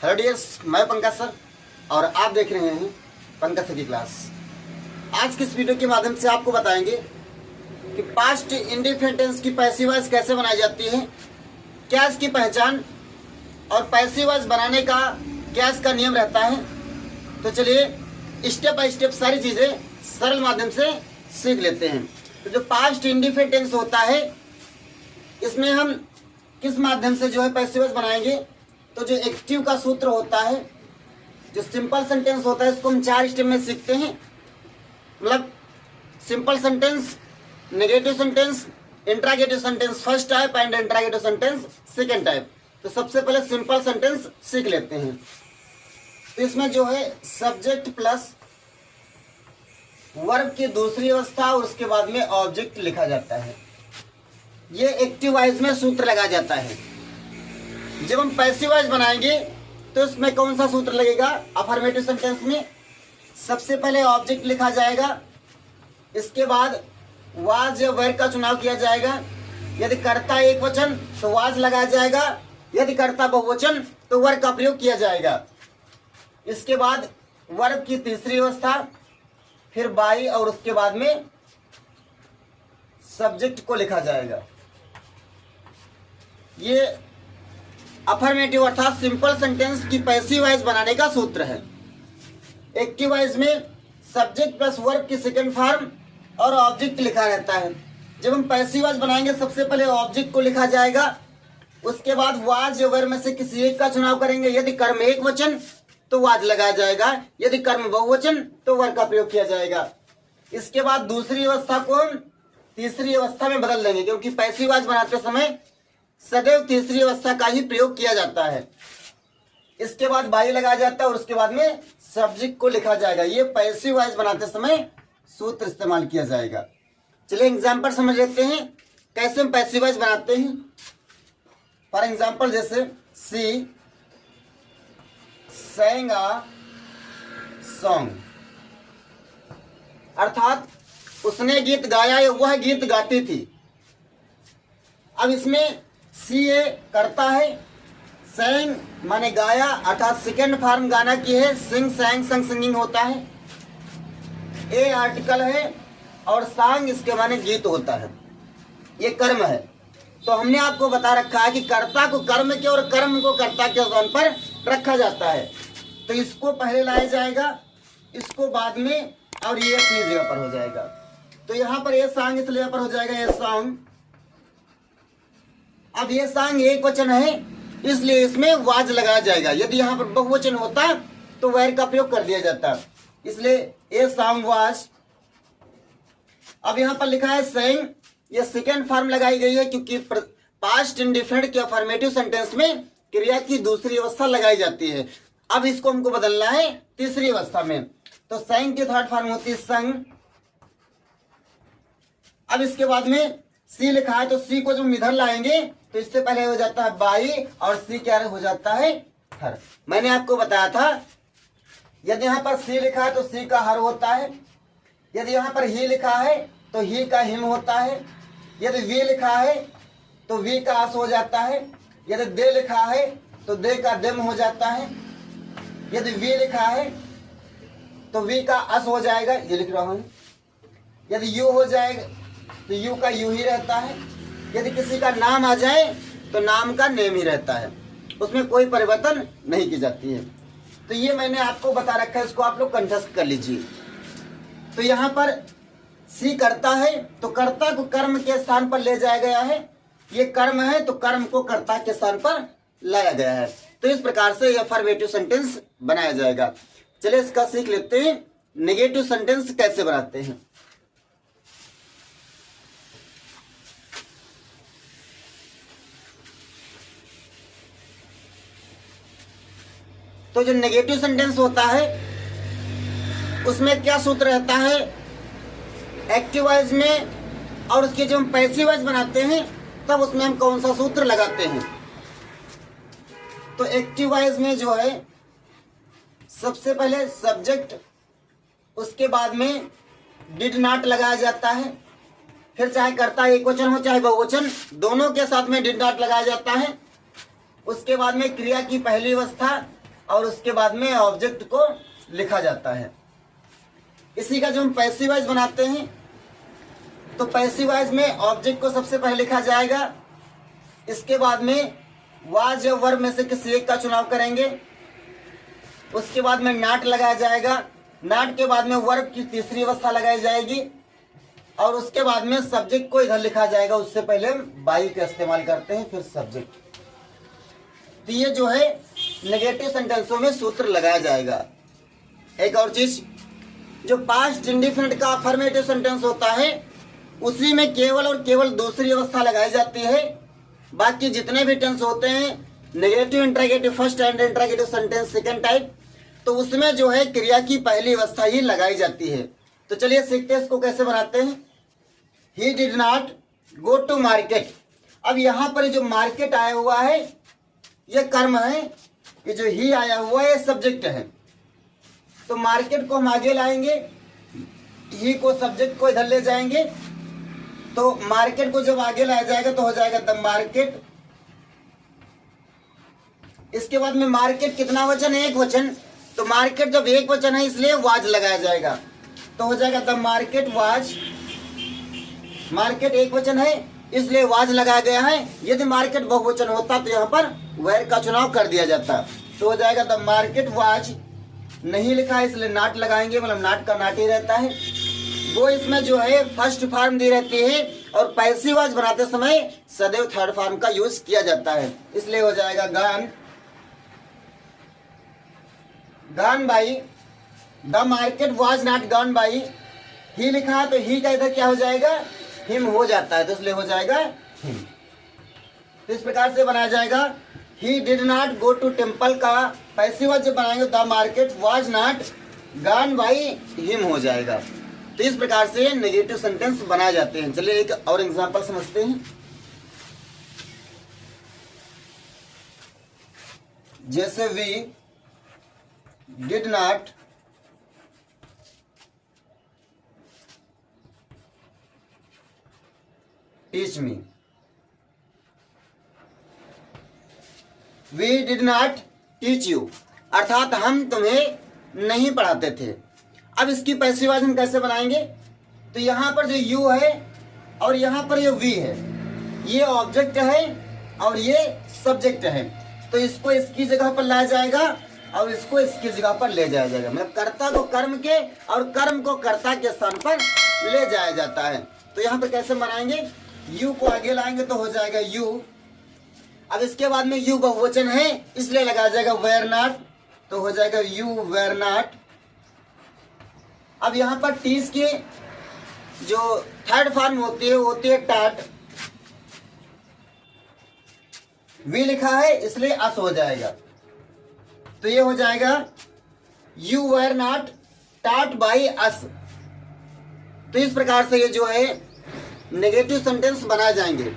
Hello dears, मैं Pankaj sir और आप देख रहे हैं पंकज सर की क्लास। आज की इस वीडियो के माध्यम से आपको बताएंगे कि पास्ट इंडेफिनिट टेंस की पैसिव वॉइस कैसे बनाई जाती है, क्या इसकी पहचान और पैसिव वॉइस बनाने का क्या इसका नियम रहता है। तो चलिए स्टेप बाय स्टेप सारी चीज़ें सरल माध्यम से सीख लेते हैं। तो जो पास्ट इंडेफिनिट टेंस होता है, इसमें हम किस माध्यम से जो है पैसिव वॉइस बनाएंगे। तो जो एक्टिव का सूत्र होता है, जो सिंपल सेंटेंस होता है, इसको हम 4 स्टेप में सीखते हैं। मतलब simple sentence, negative sentence, interrogative sentence first type and interrogative sentence second type. तो सबसे पहले सिंपल सेंटेंस सीख लेते हैं। तो इसमें जो है सब्जेक्ट प्लस वर्ब की दूसरी अवस्था और उसके बाद में ऑब्जेक्ट लिखा जाता है। ये एक्टिव वॉइस में सूत्र लगा जाता है। जब हम पैसिव वॉइस बनाएंगे तो इसमें कौन सा सूत्र लगेगा। अफर्मेटिव सेंटेंस में सबसे पहले ऑब्जेक्ट लिखा जाएगा, इसके बाद वाज या वेर का चुनाव किया जाएगा। यदि कर्ता एक वचन तो वाज लगाया जाएगा, यदि कर्ता बहुवचन तो वर का प्रयोग किया जाएगा। इसके बाद वर्ब की तीसरी अवस्था, फिर बाई और उसके बाद में सब्जेक्ट को लिखा जाएगा। ये अफर्मेटिव अर्थात सिंपल सेंटेंस की पैसिव वॉइस बनाने का सूत्र है। एक्टिव वॉइस में सब्जेक्ट प्लस वर्ब की सेकंड फॉर्म और ऑब्जेक्ट लिखा रहता है। जब हम पैसिव वॉइस बनाएंगे सबसे पहले ऑब्जेक्ट को लिखा जाएगा, उसके बाद वाज या वर्ब में से किसी एक का चुनाव करेंगे। यदि कर्म एक वचन तो वाज लगाया जाएगा, यदि कर्म बहुवचन तो वर का प्रयोग किया जाएगा। इसके बाद दूसरी अवस्था को हम तीसरी अवस्था में बदल देंगे, क्योंकि पैसिव वॉइस बनाते समय सदैव तीसरी अवस्था का ही प्रयोग किया जाता है। इसके बाद बाई लगाया जाता है और उसके बाद में सब्जेक्ट को लिखा जाएगा। ये पैसिव वॉइस बनाते समय सूत्र इस्तेमाल किया जाएगा। चलिए एग्जाम्पल समझ लेते हैं कैसे हम पैसिव वॉइस बनाते हैं। फॉर एग्जाम्पल जैसे सी sang a song, अर्थात उसने गीत गाया या वह गीत गाती थी। अब इसमें सी ए करता है, sang माने गाया अर्थात सेकेंड फॉर्म गाना की है, सिंग sang संग सिंगिंग होता है। ए आर्टिकल है और सांग इसके माने गीत होता है। ये कर्म है। तो हमने आपको बता रखा है कि कर्ता को कर्म के और कर्म को कर्ता के स्थान पर रखा जाता है। तो इसको पहले लाया जाएगा, इसको बाद में, और ये अपनी जगह पर हो जाएगा। तो यहाँ पर ये सांग इस जगह पर हो जाएगा, ये सॉन्ग। अब ये सांग एक वचन है इसलिए इसमें वाज लगाया जाएगा। यदि यहाँ पर बहुवचन होता तो वैर का प्रयोग कर दिया जाता, इसलिए ये सॉन्ग वाज। अब यहाँ पर लिखा है सेइंग, ये सेकेंड फॉर्म लगाई गई है क्योंकि पास्ट इंडेफिनिट के अफर्मेटिव सेंटेंस में क्रिया की दूसरी अवस्था लगाई जाती है। अब इसको हमको बदलना है तीसरी अवस्था में। तो सेइंग की थर्ड फॉर्म होती है संग। अब इसके बाद में सी लिखा है तो सी को जब हम इधर लाएंगे तो इससे पहले हो जाता है बाई और सी क्या हो जाता है हर। मैंने आपको बताया था यदि यहाँ पर सी लिखा है तो सी का हर होता है, यदि यहाँ पर ही लिखा है तो ही का हिम होता है, यदि वी लिखा है तो वी का अस हो जाता है, यदि दे लिखा है तो दे का देम हो जाता है, यदि वी लिखा है तो वी का अस हो जाएगा, ये लिख रहा हूं। यदि यू हो जाएगा तो यू का यू ही रहता है। यदि किसी का नाम आ जाए तो नाम का नेम ही रहता है, उसमें कोई परिवर्तन नहीं की जाती है। तो ये मैंने आपको बता रखा है, इसको आप लोग कंठस्थ कर लीजिए। तो यहाँ पर सी करता है तो कर्ता को कर्म के स्थान पर ले जाया गया है। ये कर्म है तो कर्म को कर्ता के स्थान पर लाया गया है। तो इस प्रकार से अफर्मेटिव सेंटेंस बनाया जाएगा। चलिए इसका सीख लेते हैं नेगेटिव सेंटेंस कैसे बनाते हैं। तो जो नेगेटिव सेंटेंस होता है उसमें क्या सूत्र रहता है एक्टिव वॉइस में, और उसके जब हम पैसिव वॉइस बनाते हैं तब उसमें हम कौन सा सूत्र लगाते हैं। तो एक्टिव वॉइस में जो है सबसे पहले सब्जेक्ट, उसके बाद में डिड नॉट लगाया जाता है, फिर चाहे कर्ता एक वचन हो चाहे बहुवचन दोनों के साथ में डिड नॉट लगाया जाता है। उसके बाद में क्रिया की पहली अवस्था और उसके बाद में ऑब्जेक्ट को लिखा जाता है। इसी का जो हम पैसिव वॉइस बनाते हैं, तो पैसिव वॉइस में ऑब्जेक्ट को सबसे पहले लिखा जाएगा, इसके बाद में वाज या वर्ब में से किसी एक का चुनाव करेंगे, उसके बाद में नॉट लगाया जाएगा, नॉट के बाद में वर्ब की तीसरी अवस्था लगाई जाएगी, और उसके बाद में सब्जेक्ट को इधर लिखा जाएगा। उससे पहले हम बाई का इस्तेमाल करते हैं, फिर सब्जेक्ट। तो ये जो है नेगेटिव सेंटेंसों में सूत्र लगाया जाएगा। एक और चीज, जो पास्ट इंडेफिनिट का अफर्मेटिव सेंटेंस होता है उसी में केवल और केवल दूसरी अवस्था लगाई जाती है। बाकी जितने भी टेंस होते हैं, negative interrogative first and interrogative sentence second type, तो उसमें जो है क्रिया की पहली अवस्था ही लगाई जाती है। तो चलिए सीखते हैं इसको कैसे बनाते हैं। He did not go to market. अब यहाँ पर जो मार्केट आया हुआ है ये कर्म है, ये जो ही आया हुआ है ये सब्जेक्ट है। तो मार्केट को हम आगे लाएंगे, ही को सब्जेक्ट को इधर ले जाएंगे, तो मार्केट को जब आगे लाया जाएगा तो हो जाएगा द मार्केट। इसके बाद में मार्केट कितना वचन है? एक वचन। तो मार्केट जब एक वचन है इसलिए वाज लगाया जाएगा, तो हो जाएगा द मार्केट वाज। मार्केट एक वचन है इसलिए वाज लगाया गया है। यदि मार्केट बहुवचन होता तो यहाँ पर वेयर का चुनाव कर दिया जाता, तो हो जाएगा द मार्केट वाज। नहीं लिखा है इसलिए नॉट लगाएंगे, मतलब नॉट का नॉट ही रहता है। वो इसमें जो है फर्स्ट फॉर्म दी रहती है, और पैसिव वॉइस बनाते समय सदैव थर्ड फॉर्म का यूज किया जाता है, इसलिए हो जाएगा gone. Gone by. The market was not gone by. ही लिखा है तो ही का इधर क्या हो जाएगा? हिम हो जाता है, तो इसलिए हो जाएगा हिम। तो इस प्रकार से बनाया जाएगा। He did not go to temple का पैसिव वॉइस जब बनाएंगे the market was not gone by him हो जाएगा। तो इस प्रकार से नेगेटिव सेंटेंस बनाए जाते हैं। चलिए एक और एग्जांपल समझते हैं। जैसे we did not teach me. We did not teach you, अर्थात हम तुम्हें नहीं पढ़ाते थे। अब इसकी पैसिव वॉइस हम कैसे बनाएंगे? तो यहाँ पर जो यू है और यहाँ पर ये वी है, ये ऑब्जेक्ट है और ये सब्जेक्ट है, तो इसको इसकी जगह पर लाया जाएगा और इसको इसकी जगह पर ले जाया जाएगा। मतलब कर्ता को कर्म के और कर्म को कर्ता के स्थान पर ले जाया जाता है। तो यहाँ पर कैसे बनाएंगे? यू को आगे लाएंगे तो हो जाएगा यू। अब इसके बाद में यू बहुवचन है इसलिए लगाया जाएगा वेयर नॉट, तो हो जाएगा यू वेयर नॉट। अब यहाँ पर टीज की जो थर्ड फॉर्म होती है टाट। वी लिखा है इसलिए अस हो जाएगा, तो ये हो जाएगा यू वेयर नॉट टाट बाई अस। तो इस प्रकार से ये जो है नेगेटिव सेंटेंस बनाए जाएंगे।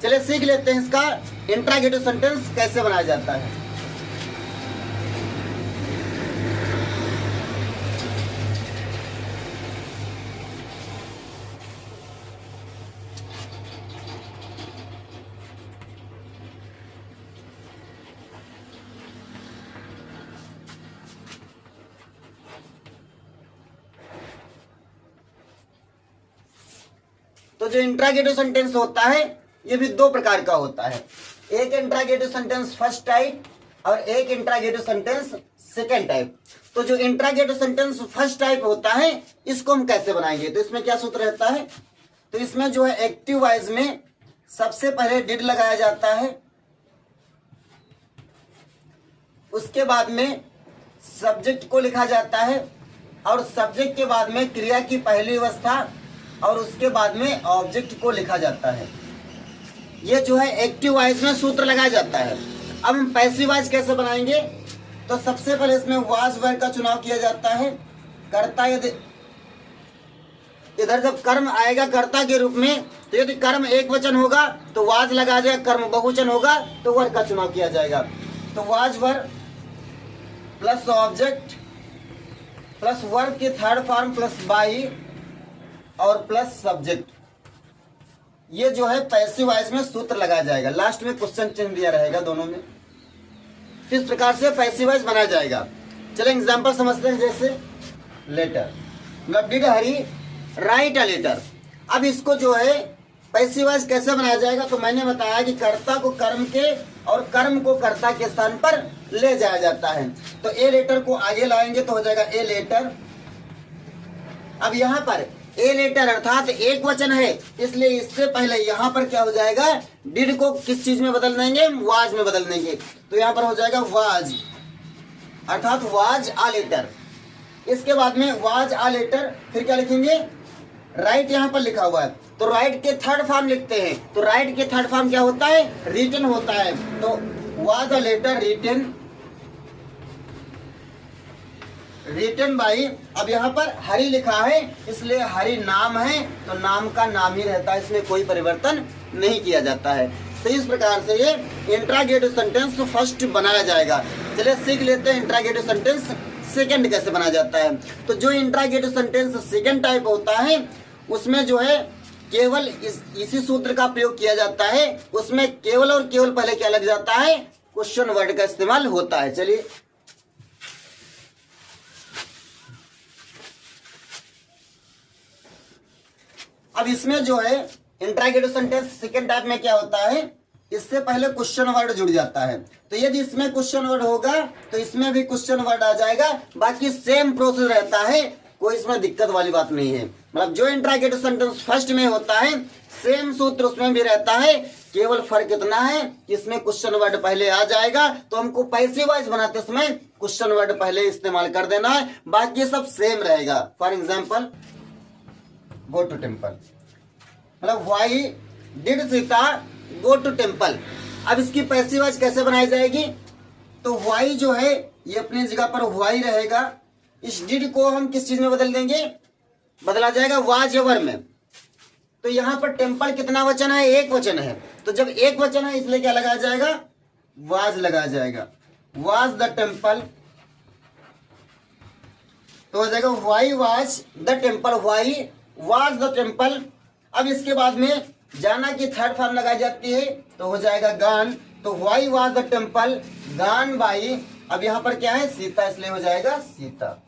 चलिए सीख लेते हैं इसका इंट्रागेटिव सेंटेंस कैसे बनाया जाता है। तो जो इंट्रागेटिव सेंटेंस होता है ये भी दो प्रकार का होता है। एक इंट्रागेटिव सेंटेंस फर्स्ट टाइप और एक इंट्रागेटिव सेंटेंस सेकंड टाइप। तो जो इंट्रागेटिव सेंटेंस फर्स्ट टाइप होता है इसको हम कैसे बनाएंगे? तो इसमें क्या सूत्र रहता है? तो इसमें जो है एक्टिव वॉइस में सबसे पहले डिड लगाया जाता है, उसके बाद में सब्जेक्ट को लिखा जाता है और सब्जेक्ट के बाद में क्रिया की पहली अवस्था और उसके बाद में ऑब्जेक्ट को लिखा जाता है। ये जो है एक्टिव वॉइस में सूत्र लगाया जाता है। अब हम पैसिव वॉइस कैसे बनाएंगे? तो सबसे पहले इसमें वाज वेयर का चुनाव किया जाता है। कर्ता यदि इधर जब कर्म आएगा कर्ता के रूप में, तो यदि कर्म एक वचन होगा तो वाज लगा जाएगा, कर्म बहुवचन होगा तो वर का चुनाव किया जाएगा। तो was were plus object plus verb की थर्ड फॉर्म प्लस बाई और प्लस सब्जेक्ट, ये जो है पैसिव वॉइस में सूत्र लगाया जाएगा। लास्ट में क्वेश्चन चिन्ह दिया रहेगा दोनों में। तो इस प्रकार से पैसिव वॉइस बनाया जाएगा। चलो एग्जाम्पल समझते हैं, जैसे लेटर, मतलब did Hari write a letter. अब इसको जो है पैसिव वॉइस कैसे बनाया जाएगा, तो मैंने बताया कि कर्ता को कर्म के और कर्म को कर्ता के स्थान पर ले जाया जाता है। तो ए लेटर को आगे लाएंगे तो हो जाएगा ए लेटर। अब यहाँ पर ए लेटर अर्थात एक वचन है, इसलिए इससे पहले यहाँ पर क्या हो जाएगा, डिड को किस चीज में बदल देंगे, वाज में बदल देंगे। तो यहाँ पर हो जाएगा वाज, अर्थात वाज आ लेटर। इसके बाद में वाज आ लेटर, फिर क्या लिखेंगे, राइट यहाँ पर लिखा हुआ है, तो राइट के थर्ड फॉर्म लिखते हैं। तो राइट के थर्ड फॉर्म क्या होता है, रिटन होता है। तो was a letter written by, अब यहाँ पर हरि लिखा है, इसलिए हरि नाम है, तो नाम का नाम ही रहता है, इसमें कोई परिवर्तन नहीं किया जाता है। तो इस प्रकार से ये इंट्रागेटिव सेंटेंस फर्स्ट बनाया जाएगा। चलिए सीख लेते हैं इंट्रागेटिव सेंटेंस सेकंड कैसे बनाया जाता है। तो जो इंट्रागेटिव सेंटेंस सेकंड टाइप होता है, उसमें जो है केवल इसी सूत्र का प्रयोग किया जाता है। उसमें केवल और केवल पहले क्या लग जाता है, क्वेश्चन वर्ड का इस्तेमाल होता है। चलिए अब इसमें जो है इंट्रागेटिव सेंटेंस सेकंड टाइप में क्या होता है, इससे पहले क्वेश्चन वर्ड जुड़ जाता है। तो यदि इसमें क्वेश्चन वर्ड होगा तो इसमें भी क्वेश्चन वर्ड आ जाएगा। बाकी सेम प्रोसेस रहता है, कोई इसमें दिक्कत वाली बात नहीं है। मतलब जो इंट्रागेटिव सेंटेंस फर्स्ट में होता है, सेम सूत्र उसमें भी रहता है। केवल फर्क इतना है कि इसमें क्वेश्चन वर्ड पहले आ जाएगा, तो हमको पैसिव वॉइस बनाते समय क्वेश्चन वर्ड पहले इस्तेमाल कर देना है, बाकी सब सेम रहेगा। For example go to temple, मतलब why did Sita go to temple. अब इसकी पैसिव वॉइस कैसे बनाई जाएगी, तो व्हाई जो है ये अपनी जगह पर व्हाई रहेगा। इस डिड को हम किस चीज में बदल देंगे, बदला जाएगा वाज या वर में। तो यहां पर टेम्पल कितना वचन है, एक वचन है। तो जब एक वचन है इसलिए क्या लगाया जाएगा, वाज लगाया जाएगा। वाज द टेम्पल, तो हो जाएगा why was the temple, why was the temple. अब इसके बाद में जाना की थर्ड फॉर्म लगाई जाती है, तो हो जाएगा गान। तो व्हाई वाज द टेम्पल गान बाई, अब यहां पर क्या है, सीता, इसलिए हो जाएगा सीता।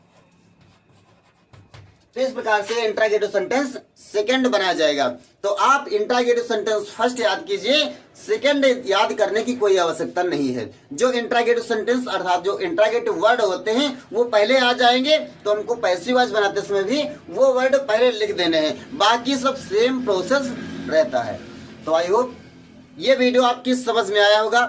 तो इस प्रकार से इंट्रागेटिव सेंटेंस सेकंड बनाया जाएगा। तो आप इंट्रागेटिव सेंटेंस फर्स्ट याद कीजिए, सेकंड याद करने की कोई आवश्यकता नहीं है। जो इंट्रागेटिव सेंटेंस अर्थात जो इंट्रागेटिव वर्ड होते हैं वो पहले आ जाएंगे, तो हमको पैसिव वॉइस बनाते समय भी वो वर्ड पहले लिख देने हैं, बाकी सब सेम प्रोसेस रहता है। तो आई होप ये वीडियो आपकी समझ में आया होगा।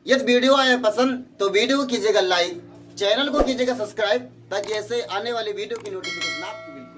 यदि वीडियो आया पसंद तो वीडियो को कीजिएगा लाइक, चैनल को कीजिएगा सब्सक्राइब, ताकि ऐसे आने वाली वीडियो की नोटिफिकेशन आपको मिले।